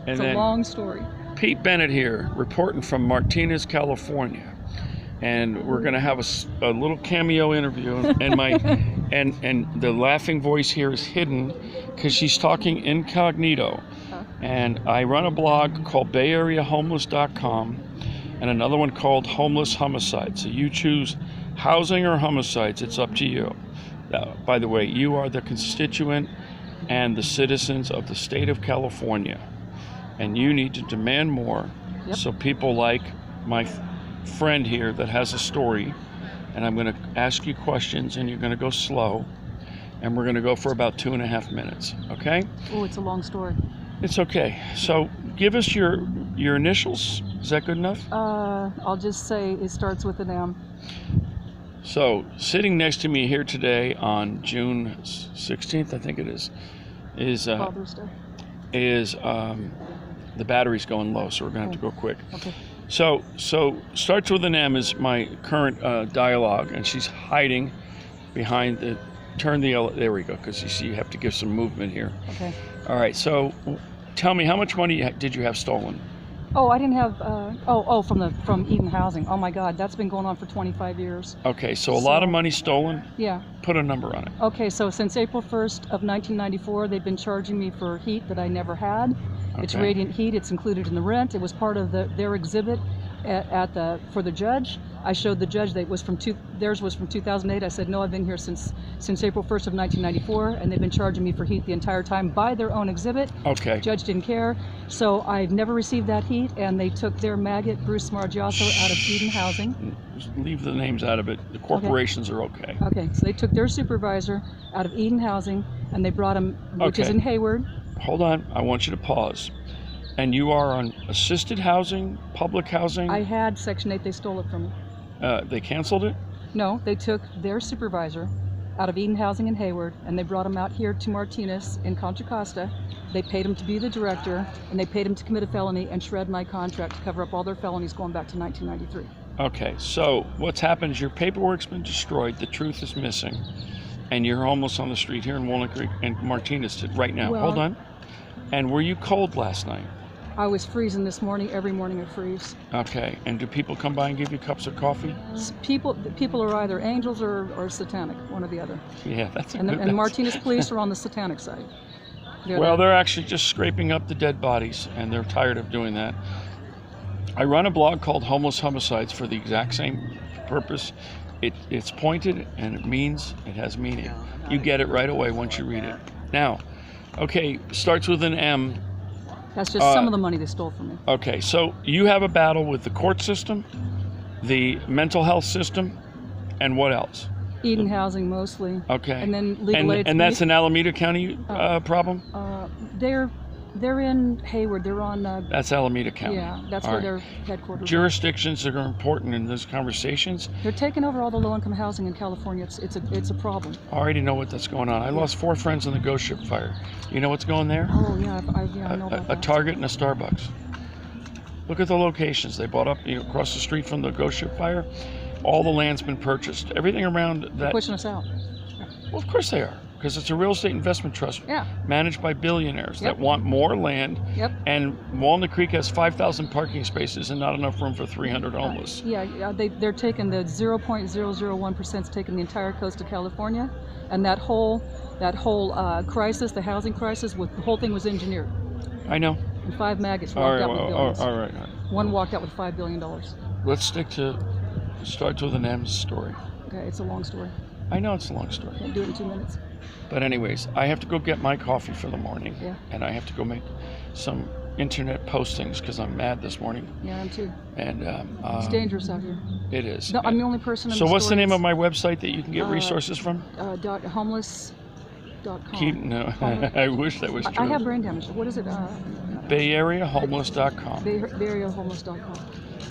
And It's a long story. Pete Bennett here, reporting from Martinez, California. And we're going to have a little cameo interview, and my and the laughing voice here is hidden because she's talking incognito. And I run a blog called BayAreaHomeless.com and another one called Homeless Homicide. So you choose housing or homicides, it's up to you. By the way, you are the constituent and the citizens of the state of California, and you need to demand more. Yep. So people like my friend here that has a story, and I'm going to ask you questions, and you're going to go slow, and we're going to go for about 2.5 minutes, okay? Oh, it's a long story. It's okay. So give us your initials. Is that good enough? I'll just say it starts with an M. So sitting next to me here today on June 16th, I think it is Father's Day. The battery's going low, so we're going to have to go quick. Okay. So starts with an M is my current dialogue, and she's hiding behind the, there we go, because you see you have to give some movement here. Okay. All right, so tell me, how much money did you have stolen? Oh, I didn't have, from Eden Housing. Oh my God, that's been going on for 25 years. Okay, so a lot of money stolen? Yeah. Put a number on it. Okay, so since April 1st of 1994, they've been charging me for heat that I never had. Okay. It's radiant heat, it's included in the rent. It was part of their exhibit for the judge. I showed the judge that it was theirs was from 2008. I said, no, I've been here since April 1st of 1994, and they've been charging me for heat the entire time by their own exhibit. Okay. The judge didn't care. So I've never received that heat, and they took their maggot, Bruce Margiaso, out of Eden Housing. Just leave the names out of it. The corporations are okay. Okay, so they took their supervisor out of Eden Housing, and they brought him, which is in Hayward. Hold on, I want you to pause. And you are on assisted housing, public housing? I had Section 8, they stole it from me. They canceled it? No, they took their supervisor out of Eden Housing in Hayward, and they brought him out here to Martinez in Contra Costa. They paid him to be the director, and they paid him to commit a felony and shred my contract to cover up all their felonies going back to 1993. Okay, so what's happened is your paperwork's been destroyed, the truth is missing, and you're almost on the street here in Walnut Creek and Martinez right now. Well, hold on. And were you cold last night? I was freezing this morning. Every morning I freeze. Okay, and do people come by and give you cups of coffee? People are either angels or satanic, one or the other. Yeah, that's and Martinez police are on the satanic side. They're actually just scraping up the dead bodies, and they're tired of doing that. I run a blog called Homeless Homicides for the exact same purpose. It's pointed, and it has meaning. You get it right away once you read it. Now, okay, starts with an M. That's just some of the money they stole from me. Okay, so you have a battle with the court system, the mental health system, and what else? Eden Housing mostly. Okay. And then legal aid. And that's an Alameda County problem? They're in Hayward. They're on. That's Alameda County. Yeah, that's where their headquarters. Jurisdictions are important in these conversations. They're taking over all the low-income housing in California. It's a problem. I already know what that's going on. I lost 4 friends in the ghost ship fire. You know what's going there? Oh yeah, I know about that. A Target and a Starbucks. Look at the locations they bought up across the street from the ghost ship fire. All the land's been purchased. Everything around that. They're pushing us out. Well, of course they are. Because it's a real estate investment trust managed by billionaires that want more land. Yep. And Walnut Creek has 5,000 parking spaces and not enough room for 300 homeless. They're taking the 0.001%'s taking the entire coast of California, and that whole crisis, the housing crisis, the whole thing was engineered. I know. And 5 maggots walked out with billions. All right. One walked out with $5 billion. Let's stick to starts with an M story. Okay, it's a long story. I know it's a long story. Can't do it in 2 minutes. But anyways, I have to go get my coffee for the morning. Yeah. And I have to go make some internet postings because I'm mad this morning. Yeah, I am too. And it's dangerous out here. It is. No, I'm the only person in So the what's the name of my website that you can get resources from? Homeless.com. No, I wish that was true. I have brain damage. What is it? BayAreaHomeless.com. BayAreaHomeless.com.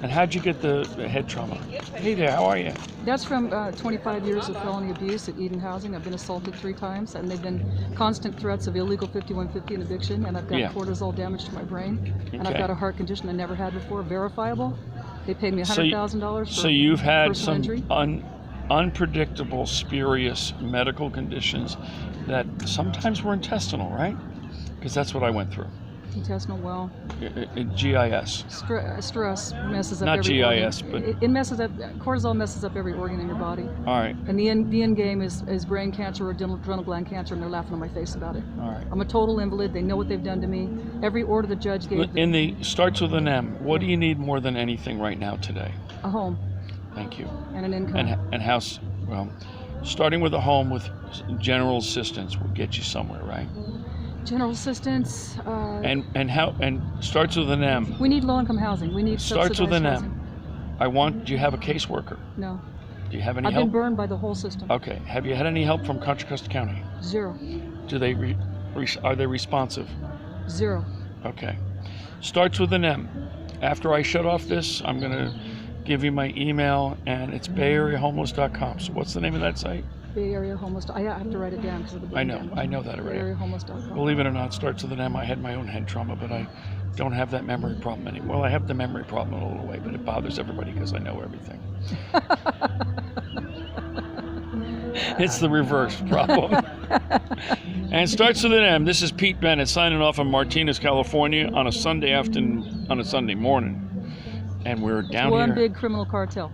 And how'd you get the head trauma? Hey there, how are you? That's from 25 years of felony abuse at eden Housing. I've been assaulted 3 times, and they've been constant threats of illegal 5150 and eviction, and I've got cortisol damage to my brain, and I've got a heart condition I never had before, verifiable. They paid me $100,000 for So you've had some injury. unpredictable, spurious medical conditions that sometimes were intestinal, right? Because that's what I went through. Intestinal well. GIS. Stress messes up Not every GIS, organ. but- It messes up. Cortisol messes up every organ in your body. All right. And the end game is brain cancer or adrenal gland cancer, and they're laughing on my face about it. All right. I'm a total invalid. They know what they've done to me. Every order the judge gave. In the starts with an M. What do you need more than anything right now today? A home Thank you. and an income. And house. Well, starting with a home with general assistance will get you somewhere, right? General assistance. And starts with an M. We need low-income housing. We need Starts with subsidized an housing. M. Do you have a caseworker? No. Do you have any I've help? been burned by the whole system. Okay. Have you had any help from Contra Costa County? Zero. Do they are they responsive? Zero. Okay. Starts with an M. After I shut off this, I'm going to give you my email, and it's bayareahomeless.com. So what's the name of that site? Bay Area Homeless. I have to write it down because of the I brain know damage. that already. BayAreaHomeless.com. Believe it or not, it starts with an M. I had my own head trauma, but I don't have that memory problem anymore. Well, I have the memory problem in a little way, but it bothers everybody because I know everything. It's the reverse problem. And it starts with an M. This is Pete Bennett signing off from Martinez, California on a Sunday afternoon, on a Sunday morning. And we're down One here. big criminal cartel.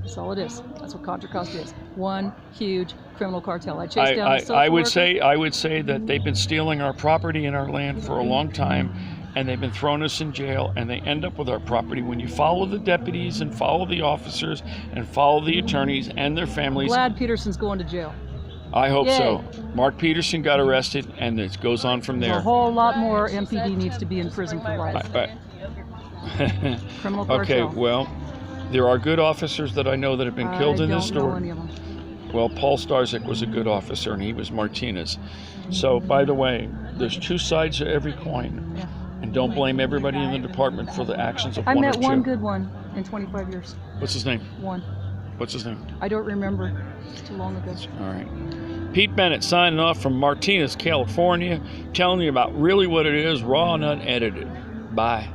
That's all it is. That's what Contra Costa is. One huge criminal cartel. I chased down a social I would worker. I would say that they've been stealing our property and our land for a long time, and they've been throwing us in jail, and they end up with our property. When you follow the deputies and follow the officers and follow the attorneys and their families, Glad Peterson's going to jail. I hope Yay. so. Mark Peterson got arrested, and it goes on from A there. whole lot more MPD needs to be in prison for life. Criminal cartel. Okay, well, there are good officers that I know that have been killed in this I don't know story. any of them. Well, Paul Starzyk was a good officer, and he was Martinez. So, by the way, there's two sides to every coin. Yeah. And don't blame everybody in the department for the actions of I one met or two. one good one in 25 years. What's his name? One. What's his name? I don't remember. It's too long ago. All right. Pete Bennett signing off from Martinez, California, telling you about really what it is, raw and unedited. Bye.